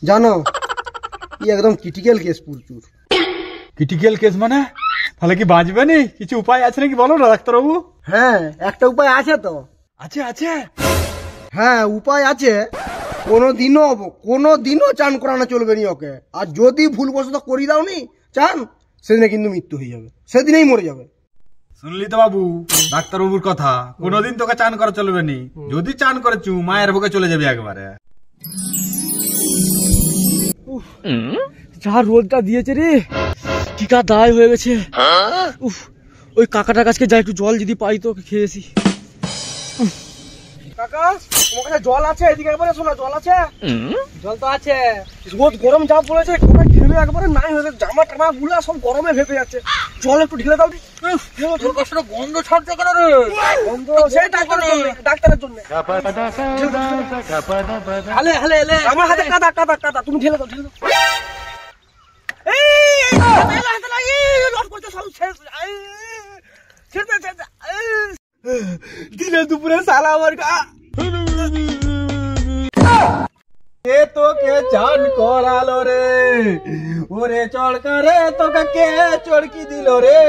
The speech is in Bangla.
জানো একদম ক্রিটিক্যাল কেস প্রচুর। ক্রিটিক্যাল কেস মানে? তাহলে কি বাঁচবে নি? কিছু উপায় আছে নাকি বলো না ডাক্তারবাবু। হ্যাঁ একটা উপায় আছে তো। আছে আছে? হ্যাঁ উপায় আছে। কোনোদিনও চান করানো চলবে নি ওকে। আর যদি ভুলবশত করি দাও নি চান, সেদিনে কিন্তু মৃত্যু হয়ে যাবে, সেদিনেই মরে যাবে। শুনলি তো বাবু ডাক্তারবাবুর কথা, কোনোদিন তোকে চান করা চলবে নি। যদি চান করেছু মায়ের বুকে চলে যাবি একবারে। যা রোদটা দিয়েছে রে, টিকা দায় হয়ে গেছে। উফ, ওই কাকাটার কাছে যাই, একটু জল যদি পাই তো খেয়েছি। কাকা তোমার কাছে জল আছে? এদিকে একবারে শোনা, জল আছে? জল তো আছে। রোদ গরম যা পড়েছে, ঘেমে একবারে নাই হয়ে গেছে, জামা টামা গুলা সব গরমে ভেপে যাচ্ছে। জল একটু ঢেলে দাও। গন্ধ ছাড়ছে কেন রে? গন্ধ সেই ডাক্তারের জন্য। আমার হাতে কাদা কাদা কাদা, তুমি ঢেলে দাও ঢেলে দাও। দিলে দুপুরে সালা আমার এ তোকে চান করালো রে, ওরে চড়কা রে, তোকে কে চড়কি দিল রে।